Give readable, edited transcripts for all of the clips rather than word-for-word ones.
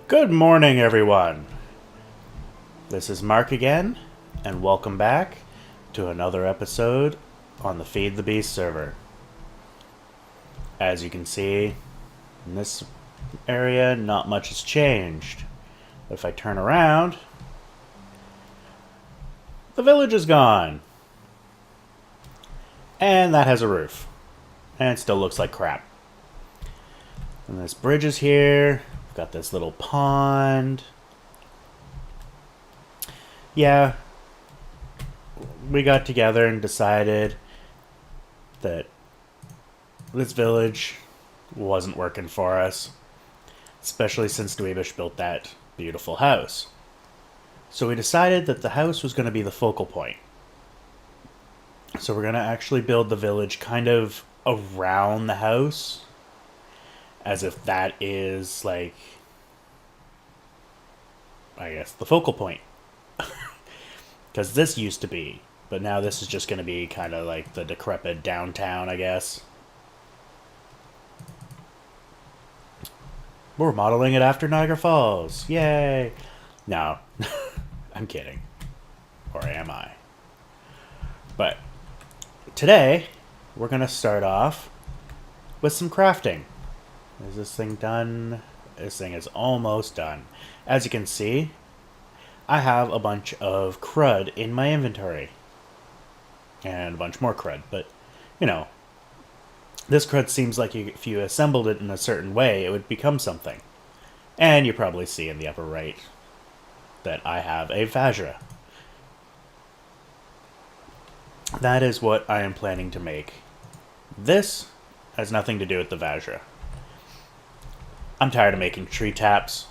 Good morning, everyone. This is Mark again, and welcome back to another episode on the Feed the Beast server. As you can see, in this area, not much has changed. If I turn around, the village is gone. And that has a roof. And it still looks like crap. And this bridge is here. We've got this little pond. Yeah, we got together and decided that this village wasn't working for us, especially since Dweebish built that beautiful house. So we decided that the house was going to be the focal point. So we're going to actually build the village kind of around the house, as if that is, like, I guess, the focal point. Because this used to be, but now this is just going to be kind of like the decrepit downtown, I guess. We're modeling it after Niagara Falls. Yay! No, I'm kidding. Or am I? But today, we're going to start off with some crafting. Is this thing done? This thing is almost done. As you can see, I have a bunch of crud in my inventory. And a bunch more crud, but, you know, this crud seems like if you assembled it in a certain way, it would become something. And you probably see in the upper right that I have a Vajra. That is what I am planning to make. This has nothing to do with the Vajra. I'm tired of making tree taps,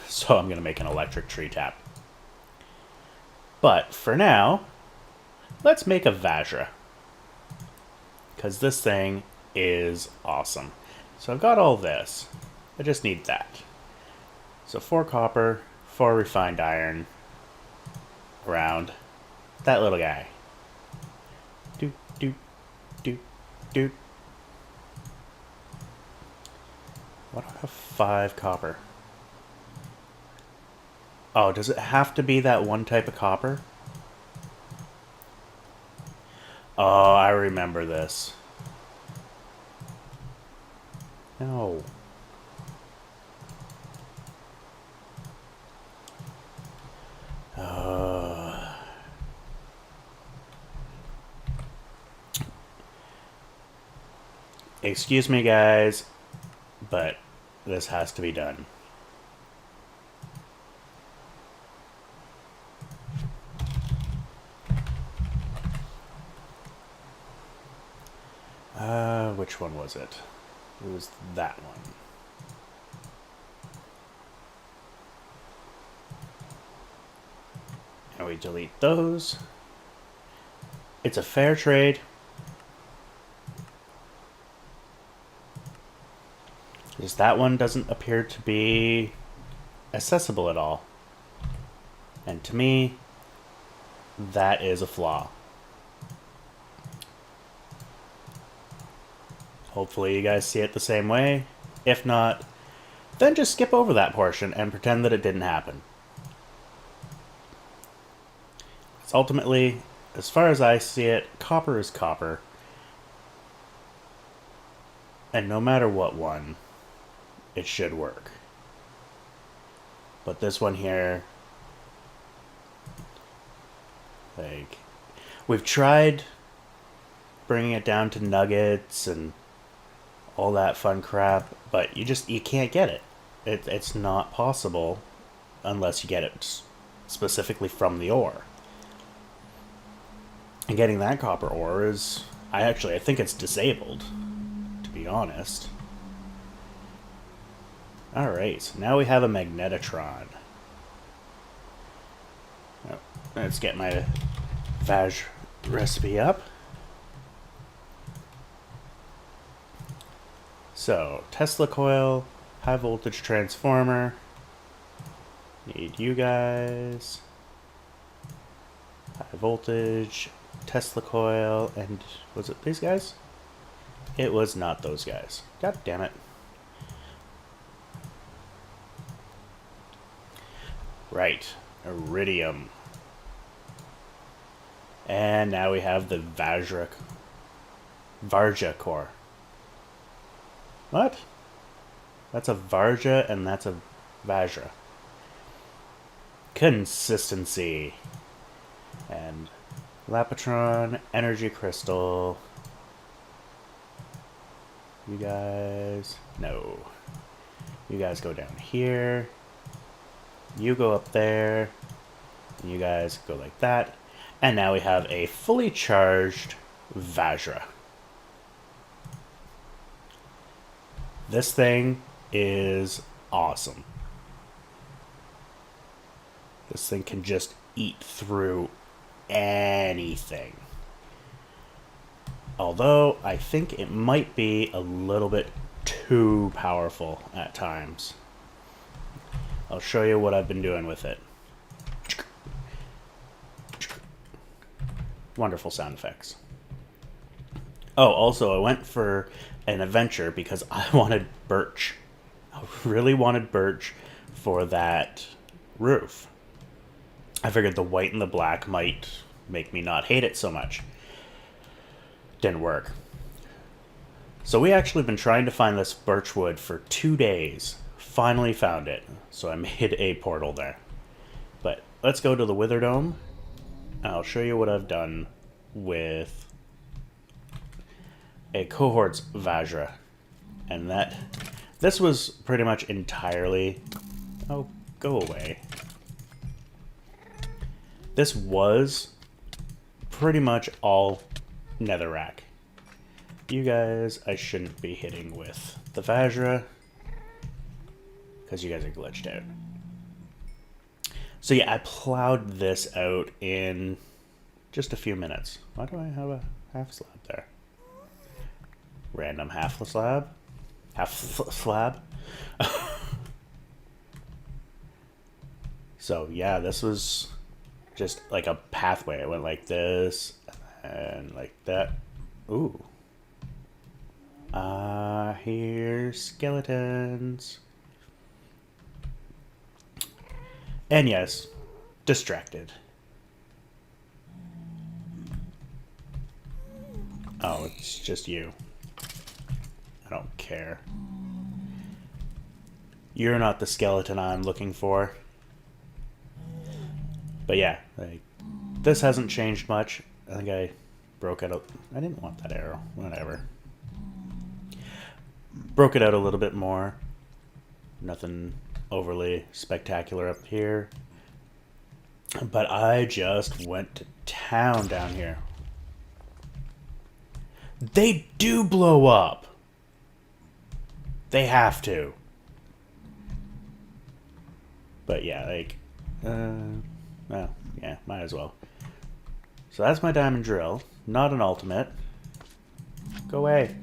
so I'm going to make an electric tree tap. But for now, let's make a Vajra, because this thing is awesome. So I've got all this. I just need that. So 4 copper, 4 refined iron around that little guy. Doot, doot, doot, doot. Why do I have 5 copper? Oh, does it have to be that one type of copper? Oh, I remember this. No. Excuse me, guys, but this has to be done. Which one was it? It was that one. And we delete those. It's a fair trade. Because that one doesn't appear to be accessible at all. And to me, that is a flaw. Hopefully you guys see it the same way. If not, then just skip over that portion and pretend that it didn't happen. It's ultimately, as far as I see it, copper is copper. And no matter what one, it should work. But this one here, like, we've tried bringing it down to nuggets and all that fun crap, but you can't get it. It's not possible unless you get it specifically from the ore. And getting that copper ore is, I think it's disabled, to be honest. Alright, so now we have a magnetotron. Oh, let's get my Vaj recipe up. So, Tesla coil, high voltage transformer. Need you guys. High voltage, Tesla coil, and was it these guys? It was not those guys. God damn it. Right. Iridium. And now we have the Varja core. What? That's a Varja and that's a Vajra. Consistency. And Lapatron, Energy Crystal. You guys... No. You guys go down here. You go up there. And you guys go like that. And now we have a fully charged Vajra. This thing is awesome. This thing can just eat through anything. Although, I think it might be a little bit too powerful at times. I'll show you what I've been doing with it. Wonderful sound effects. Oh, also, I went for an adventure because I wanted birch. I really wanted birch for that roof. I figured the white and the black might make me not hate it so much. Didn't work. So we actually been trying to find this birch wood for 2 days. Finally found it. So I made a portal there. But let's go to the Wither Dome. I'll show you what I've done with a Cohorts Vajra. And this was pretty much entirely... Oh, go away. This was pretty much all netherrack. You guys, I shouldn't be hitting with the Vajra because you guys are glitched out. So yeah, I plowed this out in just a few minutes. Why do I have a half slab there? Random half slab? Half slab? So yeah, this was just like a pathway. It went like this and like that. Ooh. Here's skeletons. And yes, distracted. Oh, it's just you. I don't care. You're not the skeleton I'm looking for. But yeah, like, this hasn't changed much. I think I broke it out. I didn't want that arrow. Whatever. Broke it out a little bit more. Nothing overly spectacular up here. But I just went to town down here. They do blow up. They have to. But yeah, like... well, yeah, might as well. So that's my diamond drill. Not an ultimate. Go away.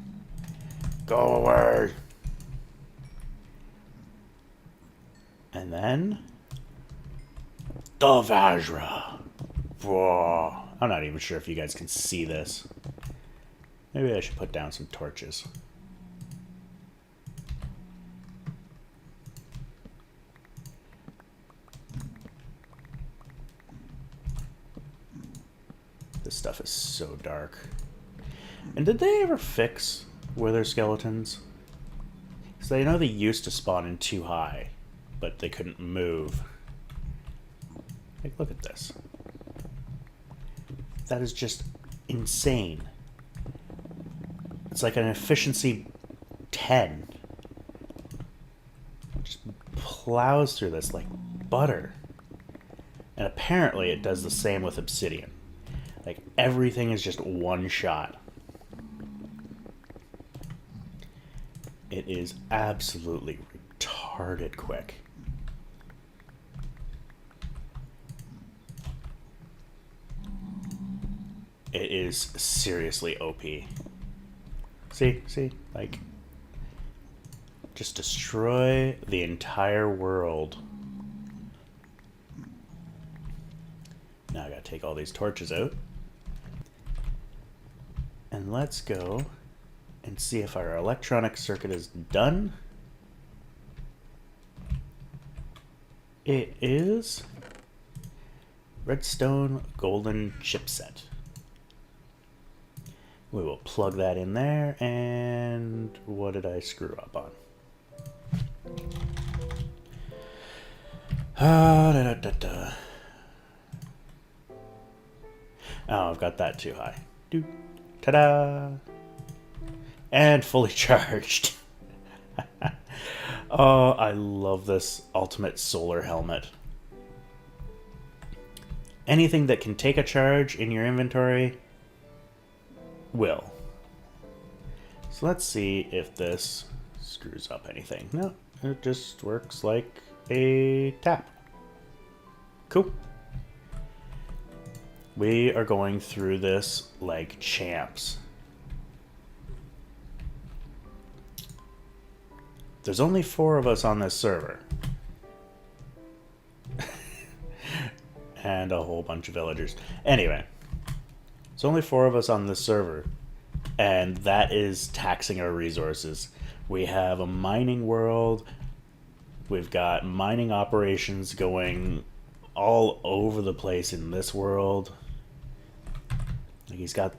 Go away. And then... the Vajra. Whoa. I'm not even sure if you guys can see this. Maybe I should put down some torches. This stuff is so dark. And did they ever fix wither skeletons? Because I know they used to spawn in too high, but they couldn't move. Like, look at this. That is just insane. It's like an efficiency 10. It just plows through this like butter. And apparently it does the same with obsidian. Like, everything is just one shot. It is absolutely retarded quick. It is seriously OP. See, like, just destroy the entire world. Now I gotta take all these torches out. And let's go and see if our electronic circuit is done. It is redstone golden chipset. We will plug that in there, and what did I screw up on? Oh, I've got that too high. Ta-da! And fully charged. Oh, I love this ultimate solar helmet. Anything that can take a charge in your inventory will. So let's see if this screws up anything. No, it just works like a tap. Cool. We are going through this like champs. There's only 4 of us on this server. And a whole bunch of villagers. Anyway, there's only 4 of us on this server. And that is taxing our resources. We have a mining world. We've got mining operations going all over the place in this world. He's got...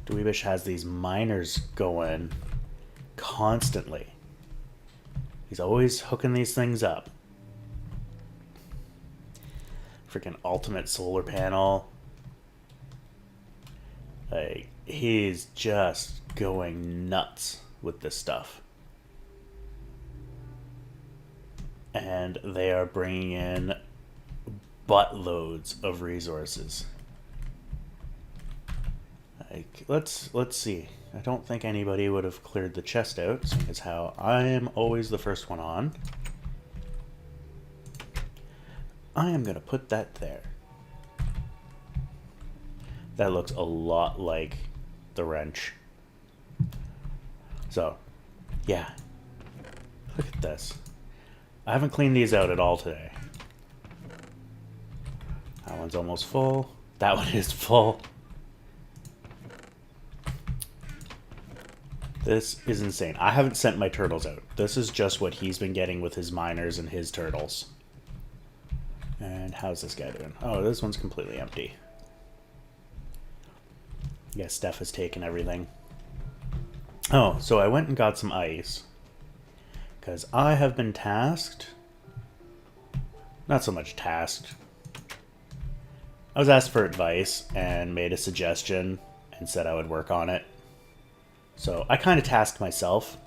Dweebish has these miners going constantly. He's always hooking these things up. Freaking ultimate solar panel. Like, he's just going nuts with this stuff. And they are bringing in buttloads of resources. Like, let's see. I don't think anybody would have cleared the chest out, seeing as how I am always the first one on. I am going to put that there. That looks a lot like the wrench. So, yeah. Look at this. I haven't cleaned these out at all today. That one's almost full. That one is full. This is insane. I haven't sent my turtles out. This is just what he's been getting with his miners and his turtles. And how's this guy doing? Oh, this one's completely empty. Yeah, Steph has taken everything. Oh, so I went and got some ice. Because I have been tasked. Not so much tasked. I was asked for advice and made a suggestion and said I would work on it. So I kind of tasked myself.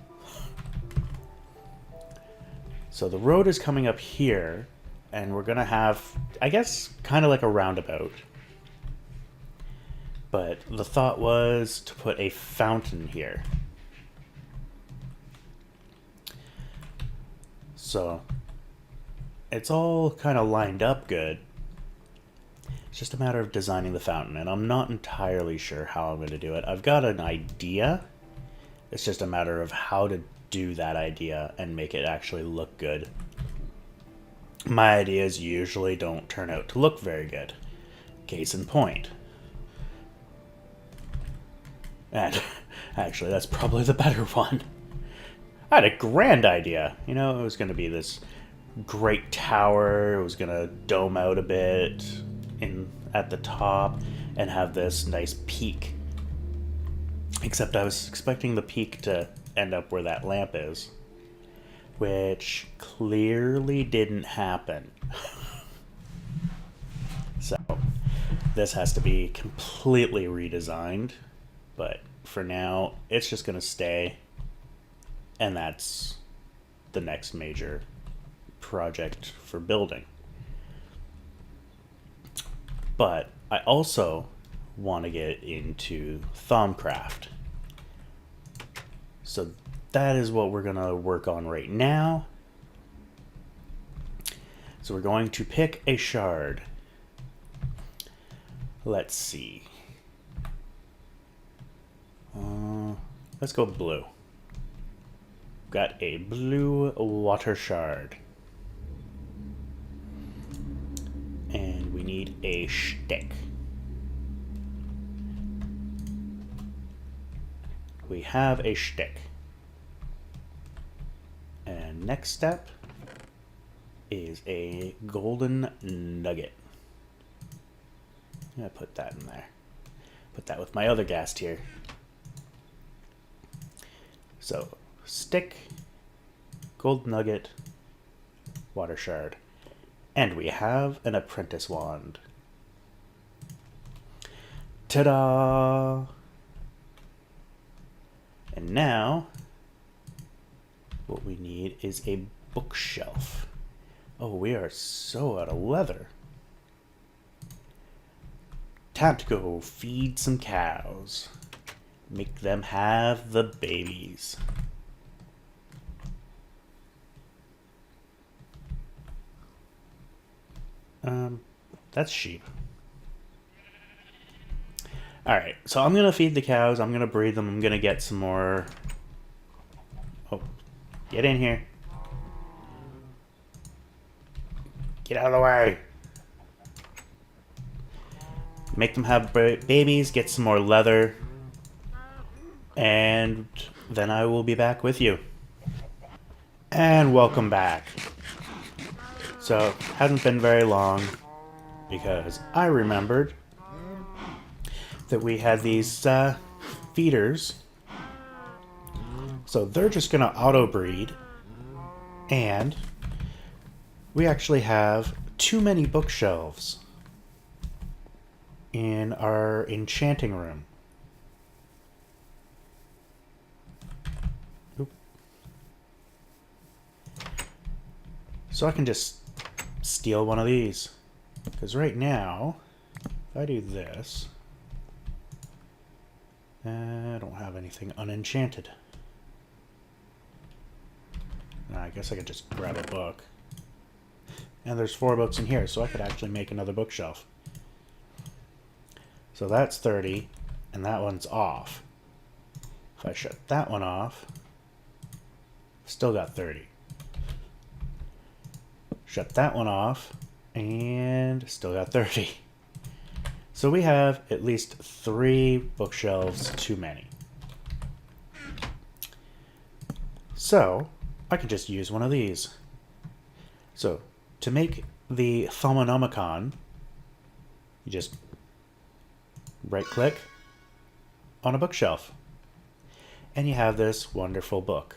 So the road is coming up here, and we're going to have, I guess, kind of like a roundabout. But the thought was to put a fountain here. So it's all kind of lined up good. It's just a matter of designing the fountain, and I'm not entirely sure how I'm going to do it. I've got an idea. It's just a matter of how to do that idea and make it actually look good. My ideas usually don't turn out to look very good. Case in point. And actually, that's probably the better one. I had a grand idea. You know, it was going to be this great tower. It was going to dome out a bit at the top and have this nice peak. Except I was expecting the peak to end up where that lamp is. Which clearly didn't happen. So, this has to be completely redesigned. But for now, it's just going to stay. And that's the next major project for building. But I also want to get into Thaumcraft. So that is what we're going to work on right now. So we're going to pick a shard. Let's see. Let's go blue. Got a blue water shard. And we need a stick. We have a stick. And next step, is a golden nugget. I'm going to put that in there. Put that with my other gas tier. So, stick, gold nugget, water shard. And we have an apprentice wand. Ta-da! And now, what we need is a bookshelf. Oh, we are so out of leather. Time to go feed some cows. Make them have the babies. That's sheep. Alright, so I'm gonna feed the cows, I'm gonna breed them, I'm gonna get some more... Oh, get in here. Get out of the way. Make them have babies, get some more leather, and then I will be back with you. And welcome back. So, hasn't been very long, because I remembered that we had these feeders. So they're just going to auto-breed, and we actually have too many bookshelves in our enchanting room. Oop. So I can just steal one of these. Because right now, if I do this, I don't have anything unenchanted. I guess I could just grab a book. And there's 4 books in here, so I could actually make another bookshelf. So that's 30, and that one's off. If I shut that one off, still got 30. Shut that one off, and still got 30. So we have at least 3 bookshelves too many. So I can just use one of these. So to make the Thaumonomicon, you just right-click on a bookshelf, and you have this wonderful book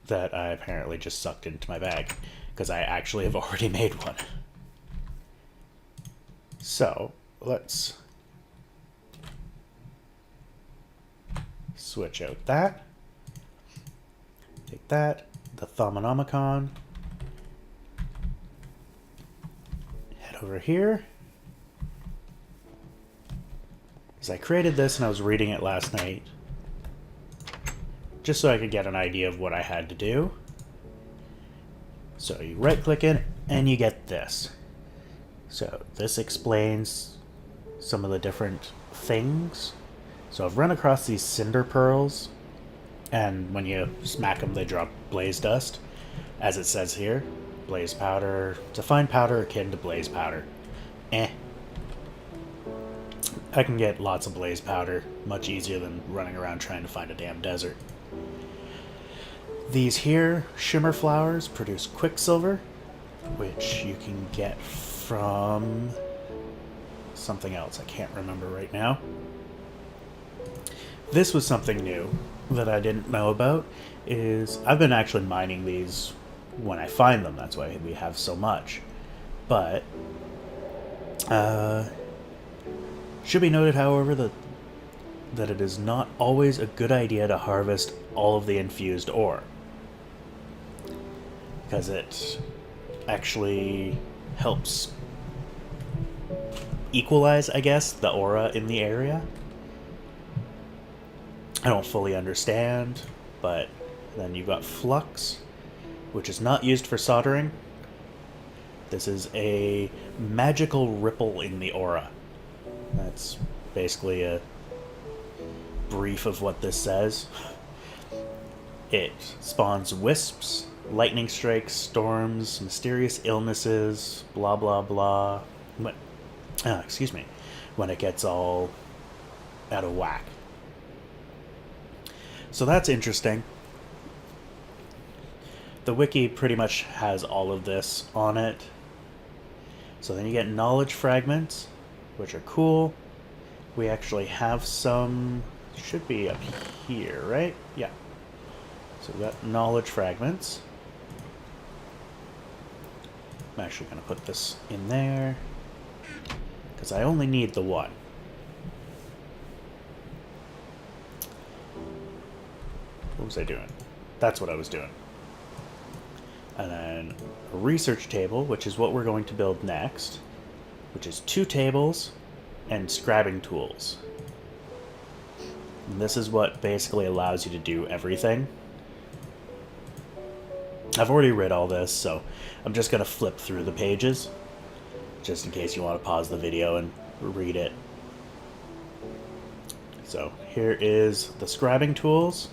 that I apparently just sucked into my bag, because I actually have already made one. So let's switch out that. Take that, the Thaumonomicon. Head over here. Because I created this and I was reading it last night, just so I could get an idea of what I had to do. So you right click it and you get this. So this explains some of the different things. So I've run across these cinder pearls, and when you smack them they drop blaze dust. As it says here, blaze powder, it's a fine powder akin to blaze powder. I can get lots of blaze powder, much easier than running around trying to find a damn desert. These here, shimmer flowers, produce quicksilver, which you can get from something else I can't remember right now. This was something new that I didn't know about, is I've been actually mining these when I find them, that's why we have so much. But, should be noted, however, that it is not always a good idea to harvest all of the infused ore, because it actually helps equalize, I guess, the aura in the area. I don't fully understand, but then you've got flux, which is not used for soldering. This is a magical ripple in the aura. That's basically a brief of what this says. It spawns wisps, lightning strikes, storms, mysterious illnesses, blah blah blah. Excuse me, when it gets all out of whack. So that's interesting. the wiki pretty much has all of this on it. So then you get knowledge fragments, which are cool. We actually have some, should be up here, right? Yeah. So we got knowledge fragments. I'm actually going to put this in there, because I only need the one. What was I doing? That's what I was doing. And then a research table, which is what we're going to build next, which is 2 tables and scribing tools. And this is what basically allows you to do everything. I've already read all this, so I'm just going to flip through the pages, just in case you want to pause the video and read it. So here is the scribing tools.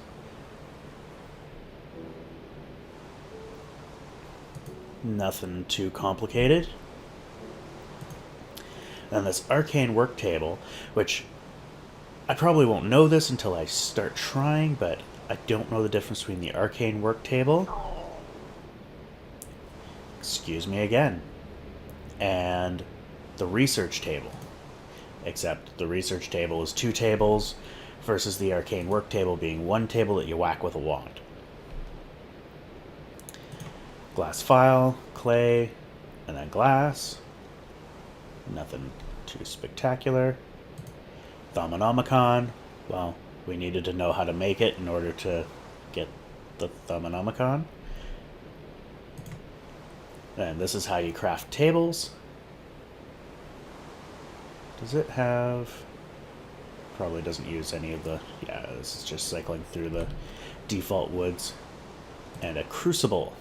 Nothing too complicated. And this arcane work table, which I probably won't know this until I start trying, but I don't know the difference between the arcane work table, excuse me again, and the research table. Except the research table is 2 tables versus the arcane work table being 1 table that you whack with a wand. Glass file, clay, and then glass. Nothing too spectacular. Thaumonomicon. Well, we needed to know how to make it in order to get the Thaumonomicon. And this is how you craft tables. Does it have... Probably doesn't use any of the... Yeah, this is just cycling through the default woods. And a crucible,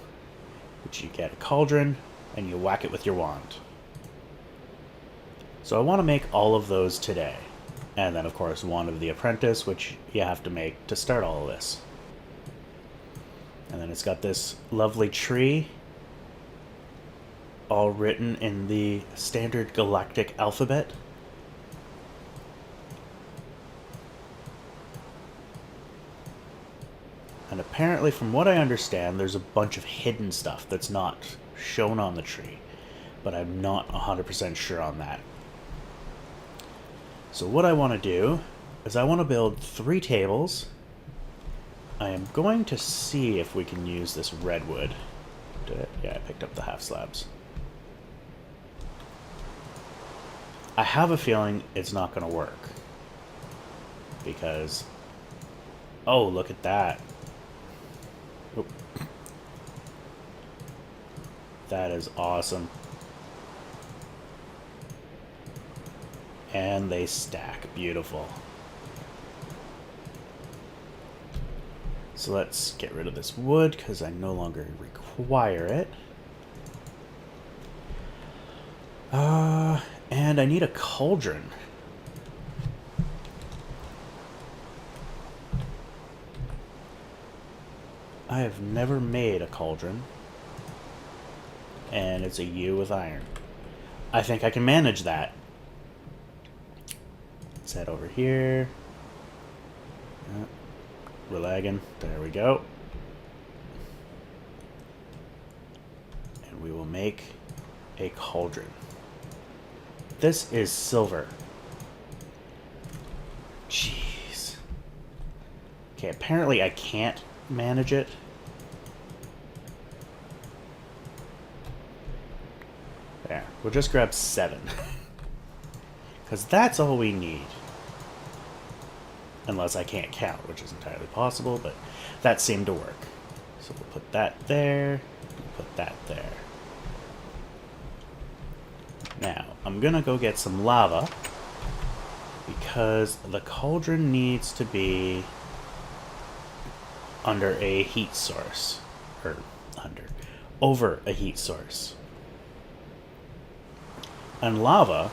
which you get a cauldron, and you whack it with your wand. So I want to make all of those today. And then, of course, Wand of the Apprentice, which you have to make to start all of this. And then it's got this lovely tree, all written in the standard galactic alphabet. And apparently, from what I understand, there's a bunch of hidden stuff that's not shown on the tree. But I'm not 100% sure on that. So what I want to do is I want to build 3 tables. I am going to see if we can use this redwood. Yeah, I picked up the half slabs. I have a feeling it's not going to work. Because... Oh, look at that. Oop. That is awesome. And they stack. Beautiful. So let's get rid of this wood because I no longer require it. And I need a cauldron. I have never made a cauldron. And it's a U with iron. I think I can manage that. Let's head over here. We're lagging. There we go. And we will make a cauldron. This is silver. Jeez. Okay, apparently I can't manage it. There. We'll just grab 7. Because that's all we need. Unless I can't count, which is entirely possible, but that seemed to work. So we'll put that there, we'll put that there. Now, I'm gonna go get some lava, because the cauldron needs to be under a heat source. Or, over a heat source. And lava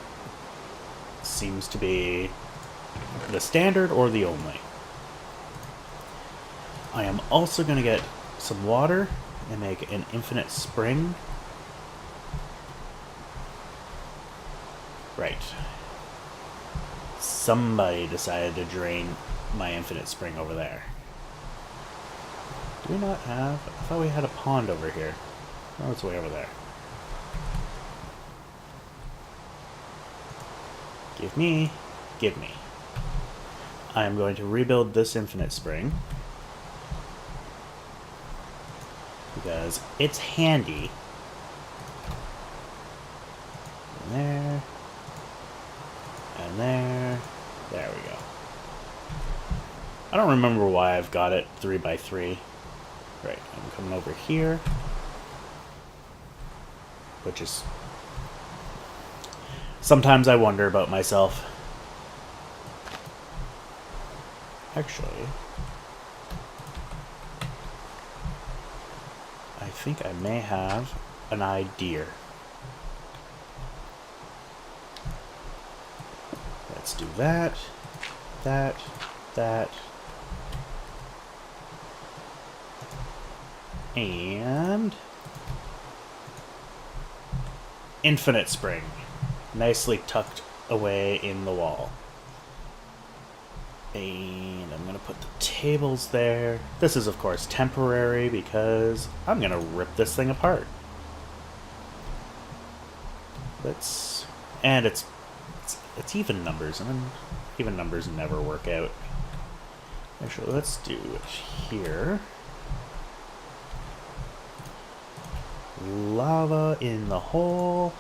seems to be the standard or the only. I am also going to get some water and make an infinite spring. Right. Somebody decided to drain my infinite spring over there. Do we not have... I thought we had a pond over here. Oh, it's way over there. Give me. Give me. I am going to rebuild this infinite spring. Because it's handy. And there. And there. There we go. I don't remember why I've got it 3x3. Right, I'm coming over here. Which is... Sometimes I wonder about myself. Actually... I think I may have an idea. Let's do that, that, that, and infinite spring, nicely tucked away in the wall. And I'm going to put the tables there. This is, of course, temporary because I'm going to rip this thing apart. And it's even numbers, and even numbers never work out. Actually, let's do it here. Lava in the hole.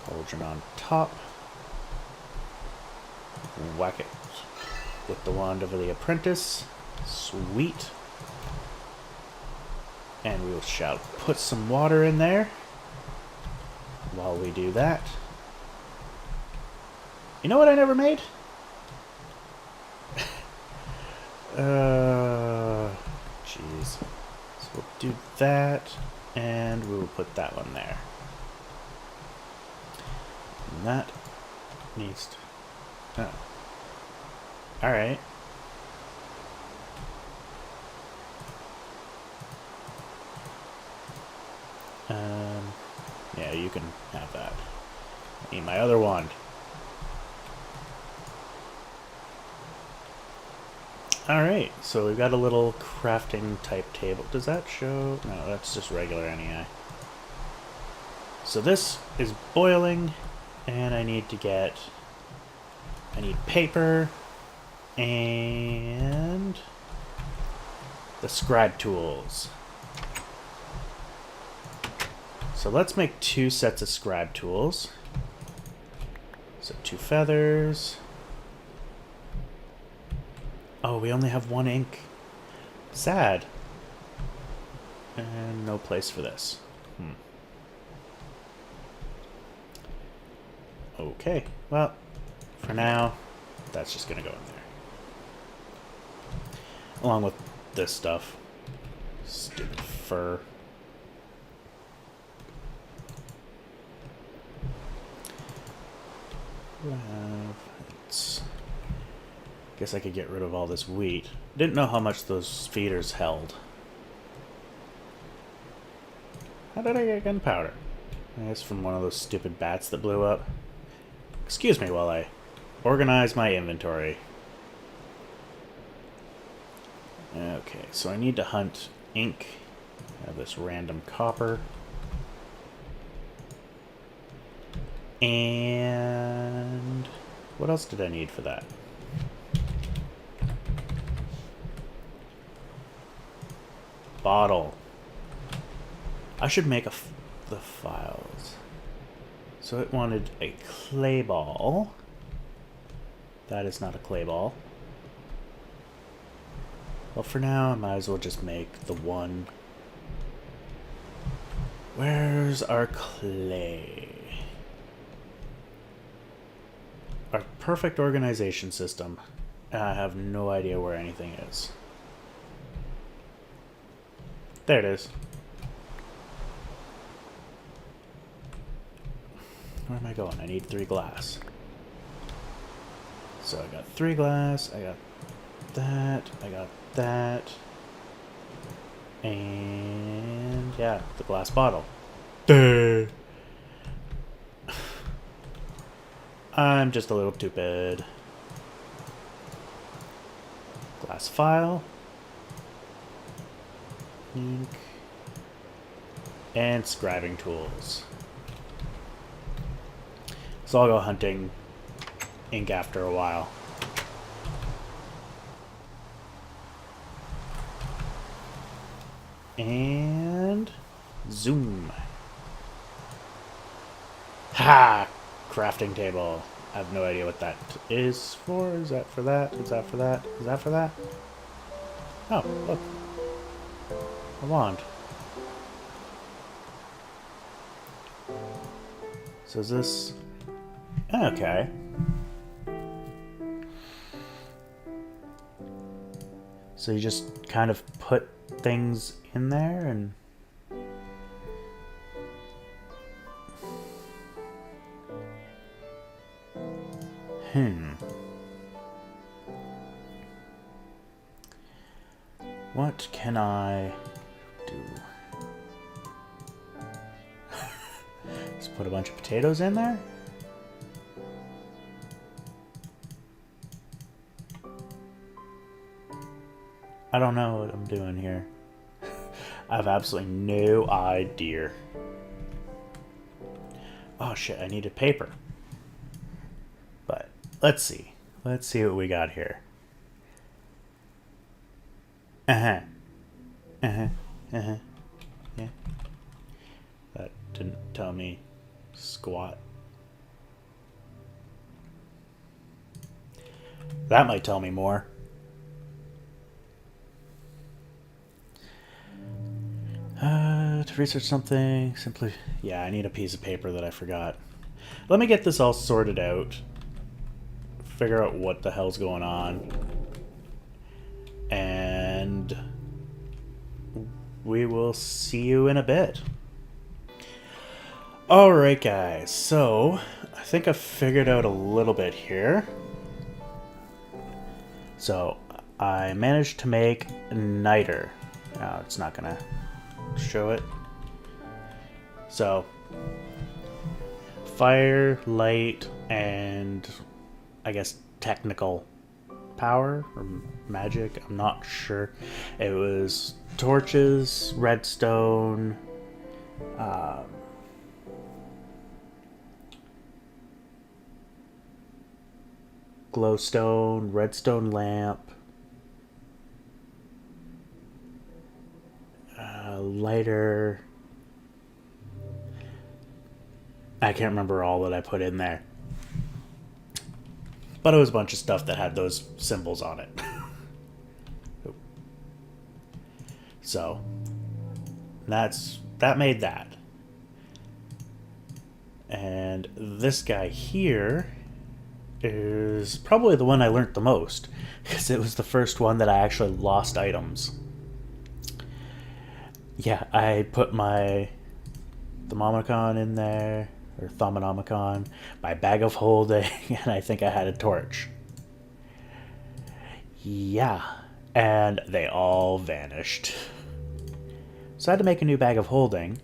Cauldron on top. Whack it with the wand of the apprentice. Sweet. And we shall put some water in there while we do that. You know what I never made? Jeez. So we'll do that, and we will put that one there. And that needs to... Oh. Alright. Yeah, you can have that. I need my other wand. Alright, so we've got a little crafting type table. Does that show? No, that's just regular NEI. So this is boiling, and I need paper and the scribe tools. So let's make 2 sets of scribe tools. So 2 feathers. Oh, we only have 1 ink. Sad. And no place for this. Okay, well, for now, that's just gonna go in there. Along with this stuff. Stupid fur. Guess I could get rid of all this wheat. Didn't know how much those feeders held. How did I get gunpowder? I guess from one of those stupid bats that blew up. Excuse me while I organize my inventory. Okay, so I need to hunt ink. I have this random copper. And what else did I need for that? Bottle. I should make the files. So it wanted a clay ball. That is not a clay ball. Well, for now, I might as well just make the one. Where's our clay? Our perfect organization system. I have no idea where anything is. There it is. Where am I going? I need 3 glass. So I got 3 glass, I got that, I got that. And yeah, the glass bottle. Duh. I'm just a little stupid. Glass file. Ink. And scribing tools. So I'll go hunting ink after a while. And zoom. Ha! Crafting table. I have no idea what that is for. Is that for that? Is that for that? Is that for that? Oh, look. A wand. So is this... Okay. So you just kind of put things in there and... What can I do? Just put a bunch of potatoes in there? I don't know what I'm doing here. I have absolutely no idea. Oh shit, I needed paper. But let's see. Let's see what we got here. Yeah. That didn't tell me squat. That might tell me more. To research something, simply... Yeah, I need a piece of paper that I forgot. Let me get this all sorted out. Figure out what the hell's going on. And we will see you in a bit. Alright guys, so I think I've figured out a little bit here. So I managed to make niter. Now it's not gonna show it. So fire, light, and I guess technical power or magic, I'm not sure. It was torches, redstone, glowstone, redstone lamp, lighter. I can't remember all that I put in there. But it was a bunch of stuff that had those symbols on it. So that made that. And this guy here is probably the one I learned the most, because it was the first one that I actually lost items. Yeah, I put my Thermomicon in there, or Thaumonomicon, my bag of holding, and I think I had a torch. Yeah, and they all vanished. So I had to make a new bag of holding,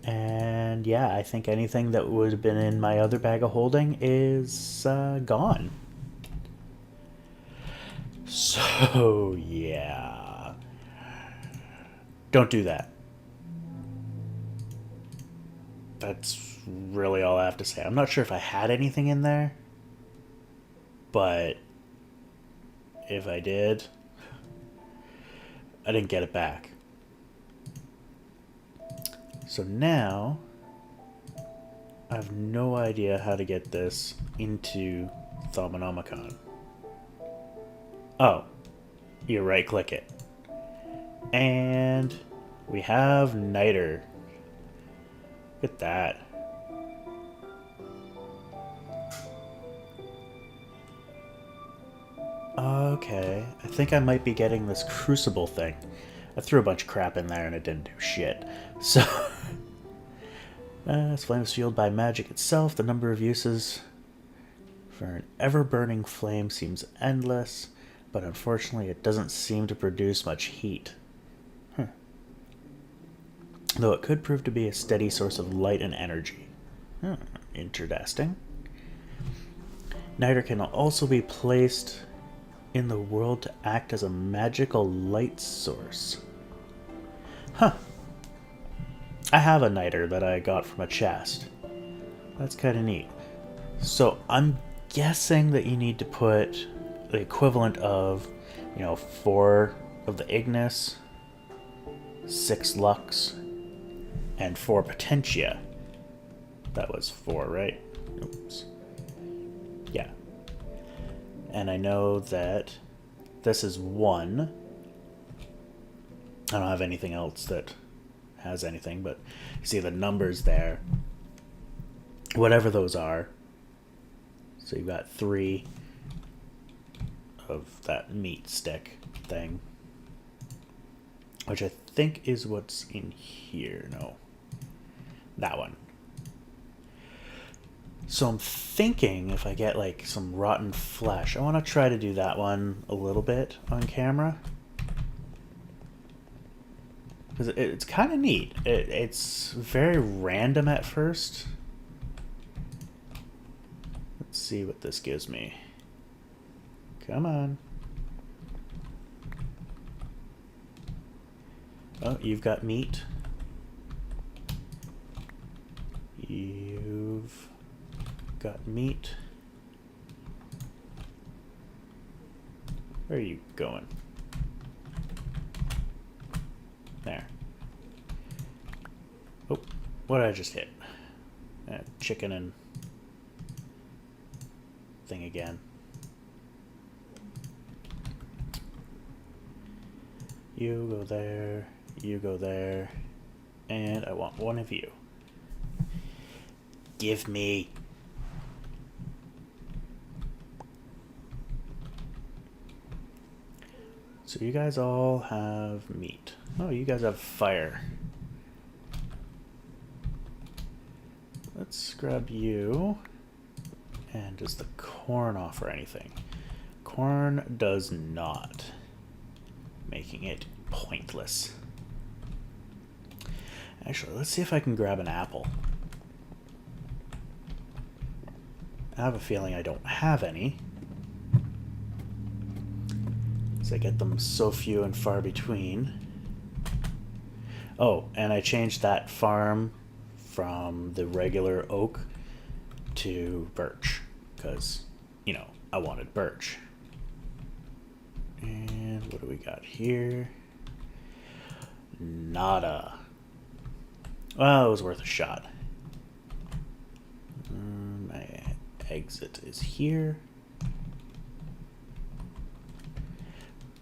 and yeah, I think anything that would have been in my other bag of holding is gone. So yeah, don't do that. That's really all I have to say. I'm not sure if I had anything in there, but if I did, I didn't get it back. So now I have no idea how to get this into Thaumonomicon. Oh, you right click it. And we have niter. Look at that. Okay, I think I might be getting this crucible thing. I threw a bunch of crap in there and it didn't do shit. So, this flame is fueled by magic itself. The number of uses for an ever-burning flame seems endless, but unfortunately it doesn't seem to produce much heat. Though it could prove to be a steady source of light and energy. Interesting. Niter can also be placed in the world to act as a magical light source. Huh. I have a niter that I got from a chest. That's kind of neat. So I'm guessing that you need to put the equivalent of, 4 of the Ignis, 6 Lux, and 4 Potentia. That was 4, right? Oops. Yeah. And I know that this is 1. I don't have anything else that has anything, but you see the numbers there. Whatever those are. So you've got 3 of that meat stick thing, which I think is what's in here. No, that one. So I'm thinking if I get like some rotten flesh, I want to try to do that one a little bit on camera. Because it's kind of neat. It's very random at first. Let's see what this gives me. Come on. Oh, you've got meat. You've got meat. Where are you going? There. Oh, what did I just hit? Chicken and thing again. You go there, you go there, and I want one of you. Give me. So you guys all have meat. Oh, you guys have fire. Let's grab you. And does the corn offer anything? Corn does not, making it pointless. Actually, let's see if I can grab an apple. I have a feeling I don't have any, because I get them so few and far between. Oh, and I changed that farm from the regular oak to birch, because, I wanted birch. And what do we got here? Nada. Well, it was worth a shot. My exit is here.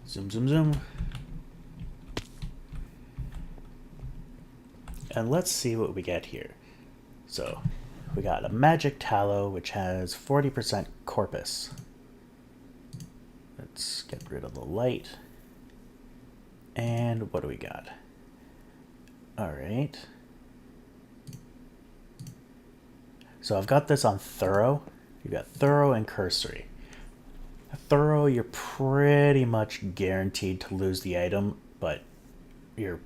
Zoom, zoom, zoom. And let's see what we get here. So, we got a magic tallow, which has 40% corpus. Let's get rid of the light. And what do we got? Alright. So I've got this on thorough. You've got thorough and cursory. Thorough, you're pretty much guaranteed to lose the item, but you're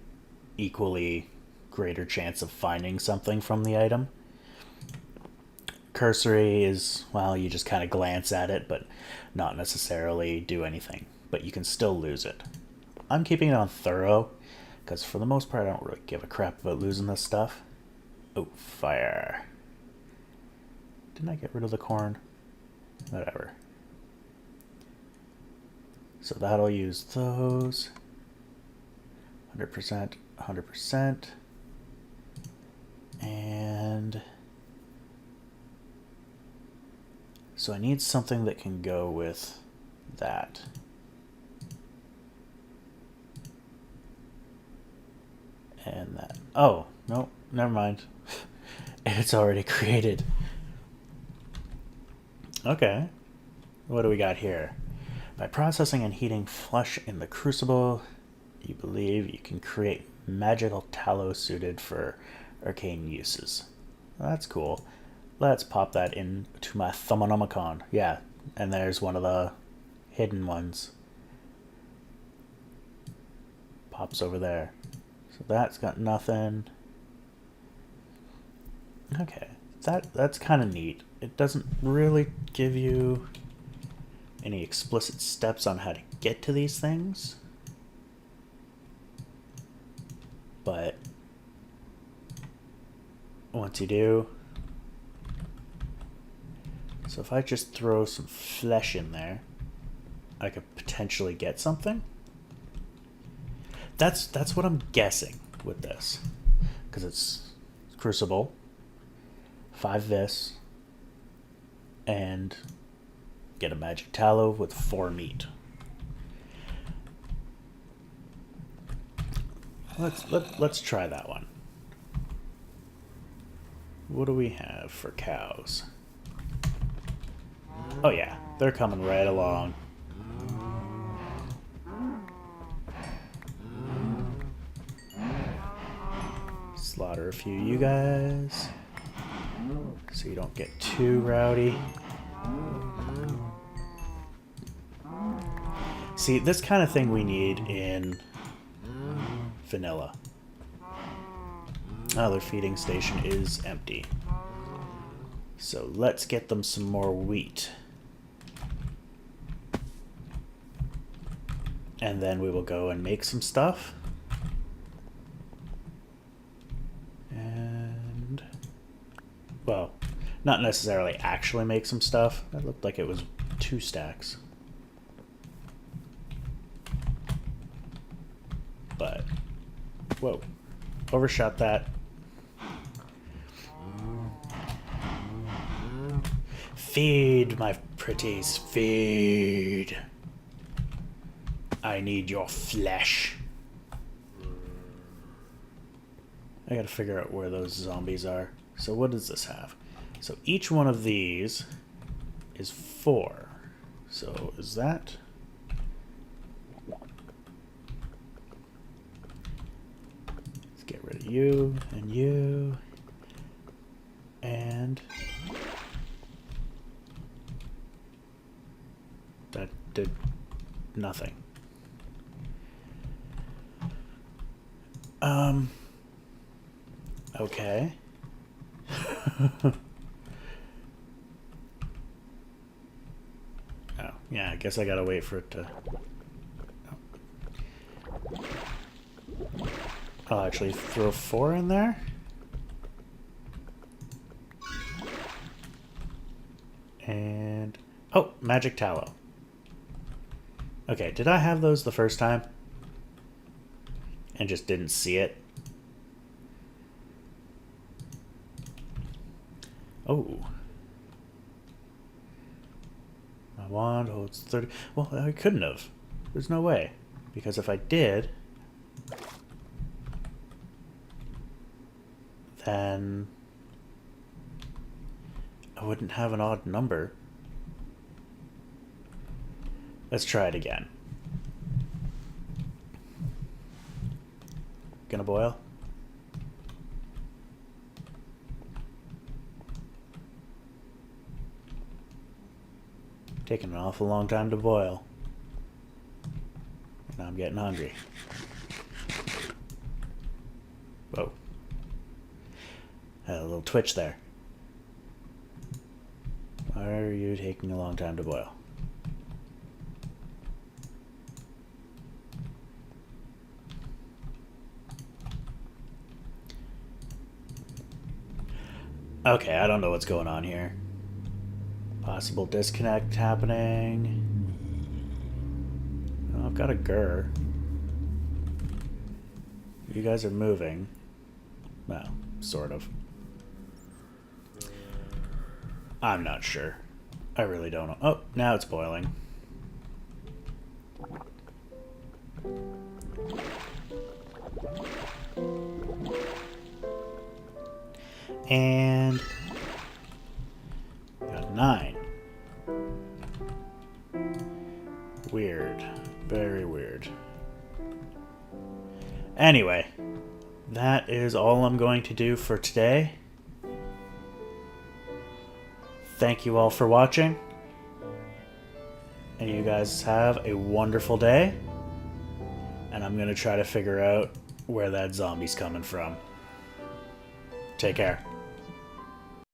equally greater chance of finding something from the item. Cursory is, well, you just kind of glance at it, but not necessarily do anything. But you can still lose it. I'm keeping it on thorough, because for the most part I don't really give a crap about losing this stuff. Oh, fire. Didn't I get rid of the corn? Whatever. So that'll use those. 100%, 100%. And so I need something that can go with that. And that. Oh, no, never mind. It's already created. Okay. What do we got here? By processing and heating flesh in the crucible, you believe you can create magical tallow suited for arcane uses. Well, that's cool. Let's pop that into my Thumbonomicon. Yeah, and there's one of the hidden ones. Pops over there. So that's got nothing. Okay, that's kind of neat. It doesn't really give you any explicit steps on how to get to these things. But once you do, so if I just throw some flesh in there, I could potentially get something. That's what I'm guessing with this, because it's Crucible, 5 this, and get a magic tallow with 4 meat. Let's try that one. What do we have for cows? Oh yeah, they're coming right along. Slaughter a few of you guys so you don't get too rowdy. See, this kind of thing we need in vanilla. Oh, their feeding station is empty. So let's get them some more wheat. And then we will go and make some stuff. And, well, not necessarily actually make some stuff. That looked like it was 2 stacks. But, whoa, overshot that. Feed, my pretties, feed. I need your flesh. I gotta figure out where those zombies are. So what does this have? So each one of these is 4. So is that... Let's get rid of you and you. And... that did nothing. Okay. Oh, yeah, I guess I gotta wait for it to... Oh. I'll actually throw 4 in there. And... oh, magic tallow. Okay, did I have those the first time? And just didn't see it? Oh. My wand holds 30... well, I couldn't have. There's no way. Because if I did... then... I wouldn't have an odd number. Let's try it again. Gonna boil? Taking an awful long time to boil. Now I'm getting hungry. Whoa. Had a little twitch there. Why are you taking a long time to boil? Okay, I don't know what's going on here. Possible disconnect happening. Oh, I've got a GUR. You guys are moving. Well, sort of. I'm not sure. I really don't know. Oh, now it's boiling. And got 9. Weird. Very weird. Anyway, that is all I'm going to do for today. Thank you all for watching. And you guys have a wonderful day. And I'm going to try to figure out where that zombie's coming from. Take care.